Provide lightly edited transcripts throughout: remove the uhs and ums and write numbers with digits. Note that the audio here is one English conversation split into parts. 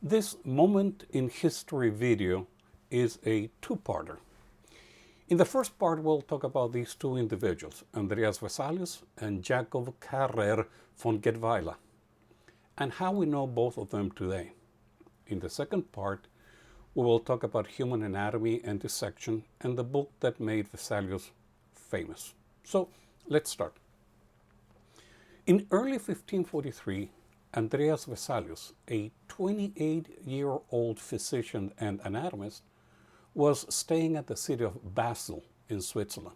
This Moment in History video is a two-parter. In the first part, we'll talk about these two individuals, Andreas Vesalius and Jakob von Getweiler, and how we know both of them today. In the second part, we will talk about human anatomy and dissection and the book that made Vesalius famous. So, let's start. In early 1543, Andreas Vesalius, a 28-year-old physician and anatomist, was staying at the city of Basel in Switzerland.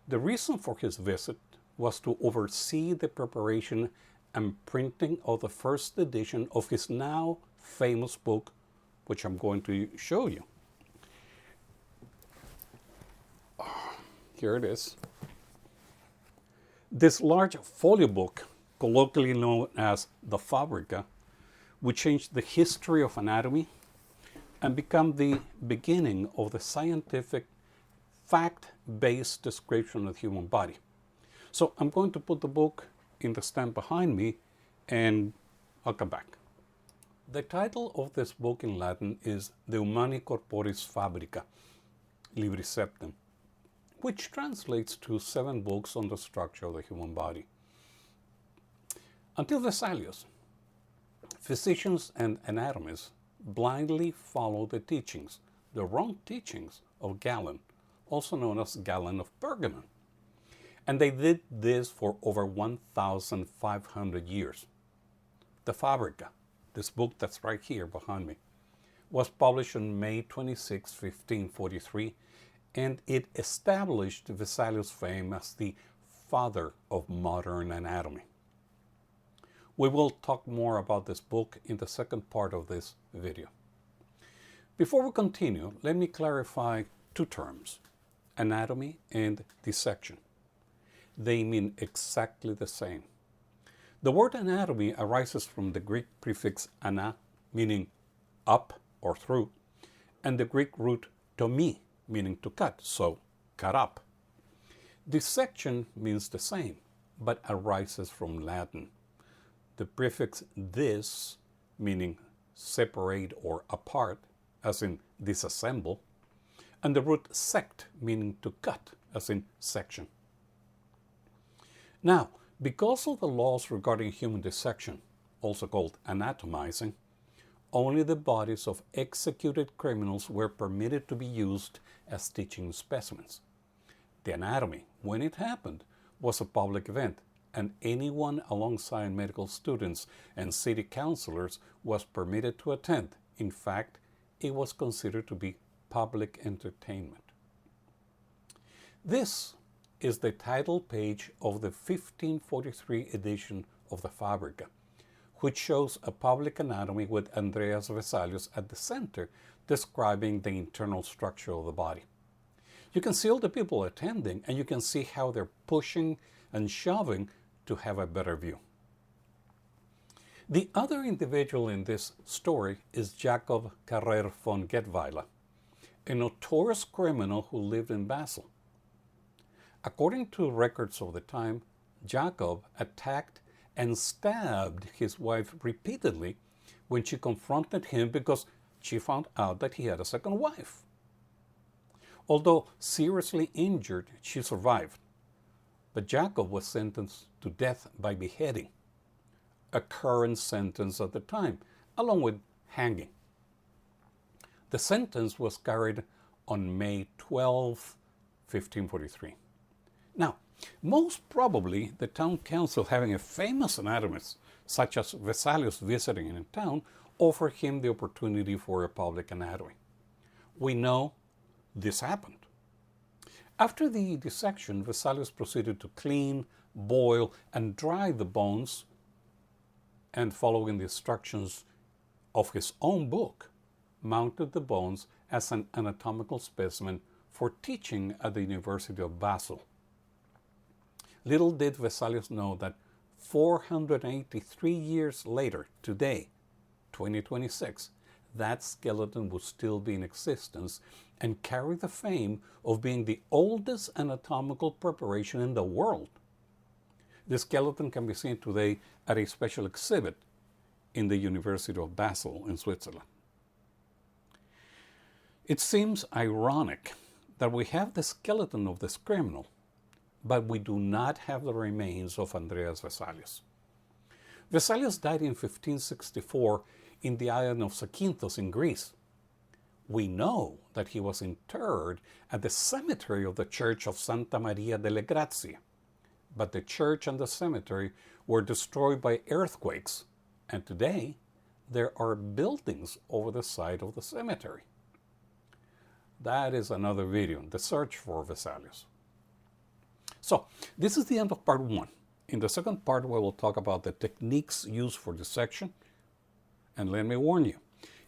The reason for his visit was to oversee the preparation and printing of the first edition of his now famous book, which I'm going to show you. Here it is. This large folio book, colloquially known as the Fabrica, would change the history of anatomy and become the beginning of the scientific, fact-based description of the human body. So I'm going to put the book in the stand behind me and I'll come back. The title of this book in Latin is De Humani Corporis Fabrica, Libri Septem, which translates to 7 books on the structure of the human body. Until Vesalius, physicians and anatomists blindly followed the teachings, the wrong teachings of Galen, also known as Galen of Pergamon. And they did this for over 1,500 years. The Fabrica, this book that's right here behind me, was published on May 26, 1543, and it established Vesalius' fame as the father of modern anatomy. We will talk more about this book in the second part of this video. Before we continue, let me clarify 2 terms, anatomy and dissection. They mean exactly the same. The word anatomy arises from the Greek prefix ana, meaning up or through, and the Greek root tomi, meaning to cut, so cut up. Dissection means the same, but arises from Latin. The prefix dis, meaning separate or apart, as in disassemble, and the root sect, meaning to cut, as in section. Now, because of the laws regarding human dissection, also called anatomizing, only the bodies of executed criminals were permitted to be used as teaching specimens. The anatomy, when it happened, was a public event, and anyone alongside medical students and city councilors was permitted to attend. In fact, it was considered to be public entertainment. This is the title page of the 1543 edition of the Fabrica, which shows a public anatomy with Andreas Vesalius at the center, describing the internal structure of the body. You can see all the people attending, and you can see how they're pushing and shoving to have a better view. The other individual in this story is Jakob von Getweiler, a notorious criminal who lived in Basel. According to records of the time, Jakob attacked and stabbed his wife repeatedly when she confronted him because she found out that he had a second wife. Although seriously injured, she survived, but Jakob was sentenced to death by beheading, a current sentence at the time, along with hanging. The sentence was carried on May 12, 1543. Now, most probably the town council, having a famous anatomist such as Vesalius visiting in town, offered him the opportunity for a public anatomy. We know this happened. After the dissection, Vesalius proceeded to clean, boil, and dry the bones, and following the instructions of his own book, mounted the bones as an anatomical specimen for teaching at the University of Basel. Little did Vesalius know that 483 years later, today, 2026, that skeleton would still be in existence and carry the fame of being the oldest anatomical preparation in the world. The skeleton can be seen today at a special exhibit in the University of Basel in Switzerland. It seems ironic that we have the skeleton of this criminal, but we do not have the remains of Andreas Vesalius. Vesalius died in 1564 in the island of Zakynthos in Greece. We know that he was interred at the cemetery of the Church of Santa Maria delle Grazie, but the church and the cemetery were destroyed by earthquakes, and today there are buildings over the site of the cemetery. That is another video, the search for Vesalius. So, this is the end of part 1. In the second part, we will talk about the techniques used for dissection. And let me warn you,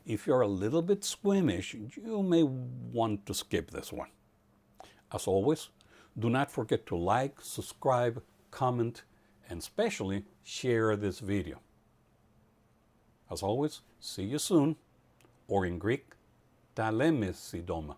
if you're a little bit squeamish, you may want to skip this one. As always, do not forget to like, subscribe, comment, and especially share this video. As always, see you soon, or in Greek, ta λέμε σύντομα.